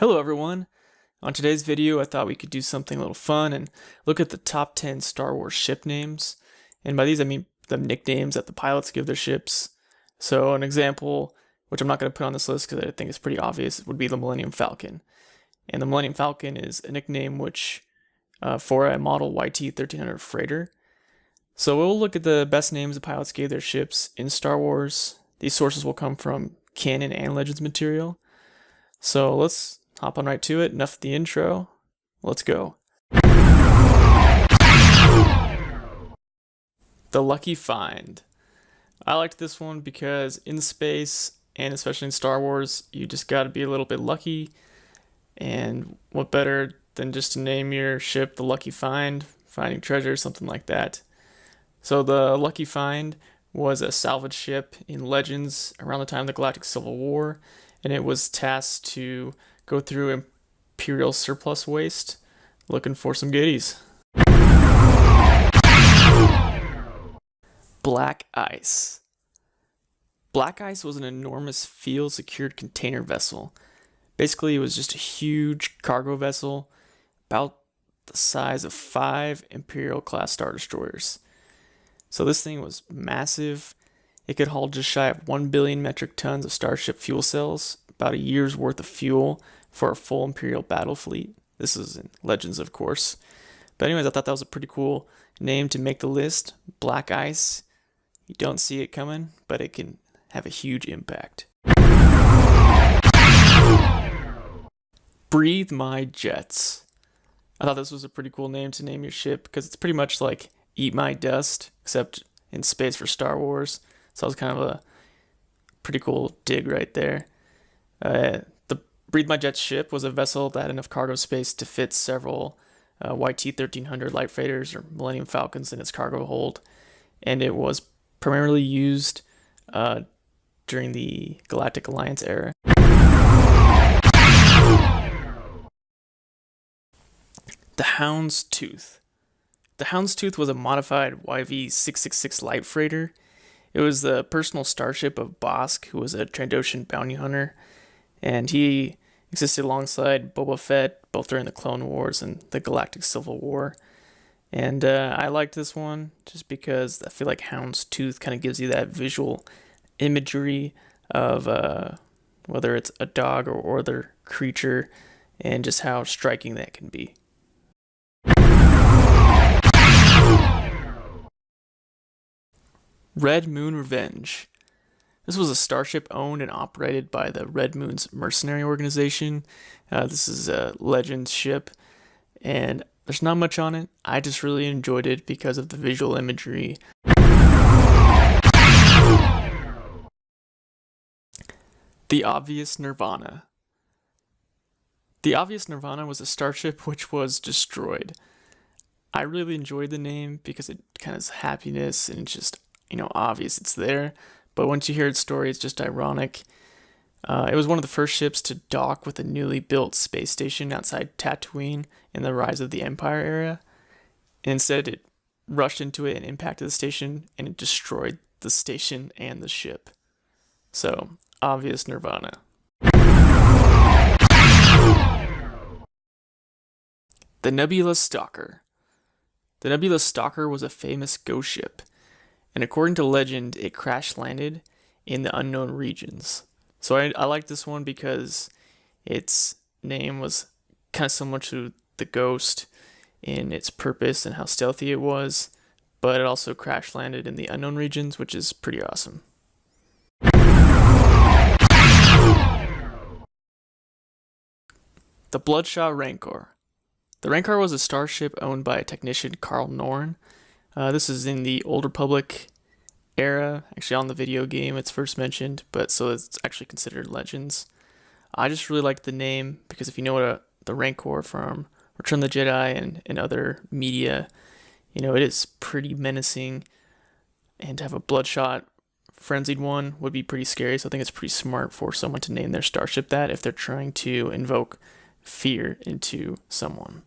Hello everyone! On today's video I thought we could do something a little fun and look at the top 10 Star Wars ship names. And by these I mean the nicknames that the pilots give their ships. So an example, which I'm not going to put on this list because I think it's pretty obvious, would be the Millennium Falcon. And the Millennium Falcon is a nickname which for a model YT-1300 freighter. So we'll look at the best names the pilots gave their ships in Star Wars. These sources will come from canon and Legends material. So let's hop on right to it. Enough of the intro. Let's go. The Lucky Find. I liked this one because in space, and especially in Star Wars, you just gotta be a little bit lucky. And what better than just to name your ship the Lucky Find, finding treasure, something like that. So the Lucky Find was a salvage ship in Legends around the time of the Galactic Civil War, and it was tasked to go through Imperial surplus waste, looking for some goodies. Black Ice. Black Ice was an enormous field-secured container vessel. Basically, it was just a huge cargo vessel, about the size of 5 Imperial-class Star Destroyers. So this thing was massive. It could haul just shy of 1 billion metric tons of Starship fuel cells, about a year's worth of fuel for a full Imperial battle fleet. This is in Legends, of course. But anyways, I thought that was a pretty cool name to make the list. Black Ice. You don't see it coming, but it can have a huge impact. Breathe My Jets. I thought this was a pretty cool name to name your ship because it's pretty much like Eat My Dust, except in space for Star Wars. So it was kind of a pretty cool dig right there. The Breathe My Jets ship was a vessel that had enough cargo space to fit several YT-1300 light freighters or Millennium Falcons in its cargo hold, and it was primarily used during the Galactic Alliance era. The Hound's Tooth. The Hound's Tooth was a modified YV-666 light freighter. It was the personal starship of Bosk, who was a Trandoshan bounty hunter, and he existed alongside Boba Fett, both during the Clone Wars and the Galactic Civil War. And I liked this one just because I feel like Hound's Tooth kind of gives you that visual imagery of whether it's a dog or other creature, and just how striking that can be. Red Moon Revenge. This was a starship owned and operated by the Red Moon's mercenary organization. This is a Legends ship, and there's not much on it. I just really enjoyed it because of the visual imagery. The Obvious Nirvana. The Obvious Nirvana was a starship which was destroyed. I really enjoyed the name because it kind of has happiness and it's just, obvious it's there. But once you hear its story, it's just ironic. It was one of the first ships to dock with a newly built space station outside Tatooine in the Rise of the Empire era. And instead, it rushed into it and impacted the station, and it destroyed the station and the ship. So, Obvious Nirvana. The Nebula Stalker. The Nebula Stalker was a famous ghost ship, and according to legend, it crash-landed in the unknown regions. So I like this one because its name was kind of similar to the Ghost in its purpose and how stealthy it was, but it also crash-landed in the unknown regions, which is pretty awesome. The Bloodshot Rancor. The Rancor was a starship owned by technician Carl Norn. This is in the Old Republic era, actually on the video game it's first mentioned, but so it's actually considered Legends. I just really like the name because if you know what the Rancor from Return of the Jedi and other media, it is pretty menacing, and to have a bloodshot frenzied one would be pretty scary, so I think it's pretty smart for someone to name their starship that if they're trying to invoke fear into someone.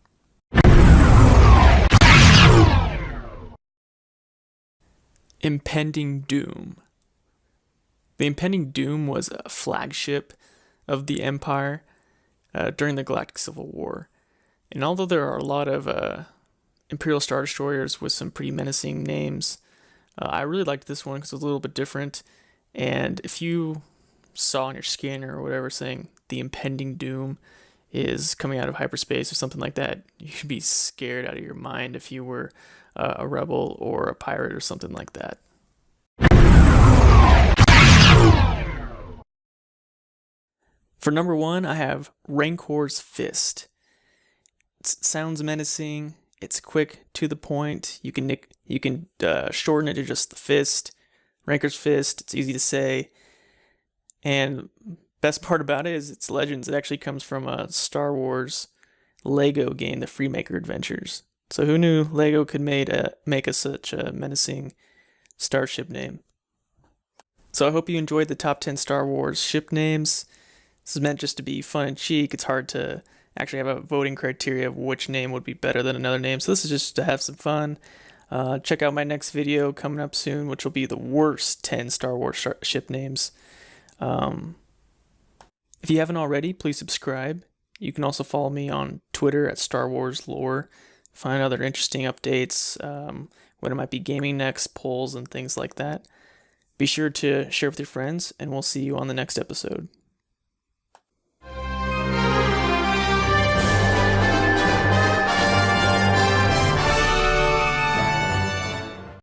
Impending Doom. The Impending Doom was a flagship of the Empire. during the Galactic Civil War. And although there are a lot of Imperial Star Destroyers with some pretty menacing names, I really liked this one because it was a little bit different. And if you saw on your scanner or whatever saying the impending doom is coming out of hyperspace or something like that, you'd be scared out of your mind if you were a rebel or a pirate or something like that. For number 1, I have RANCOR'S Fist. It sounds menacing. It's quick, to the point. You can shorten it to just the fist. RANCOR'S Fist. It's easy to say. And best part about it is its legends. It actually comes from a Star Wars Lego game, the Freemaker Adventures. So who knew Lego could make such a menacing starship name? So I hope you enjoyed the top 10 Star Wars ship names. This is meant just to be fun and cheek. It's hard to actually have a voting criteria of which name would be better than another name. So this is just to have some fun. Check out my next video coming up soon, which will be the worst 10 Star Wars ship names. If you haven't already, please subscribe. You can also follow me on Twitter at Star Wars Lore. Find other interesting updates, when I might be gaming next, polls, and things like that. Be sure to share with your friends, and we'll see you on the next episode.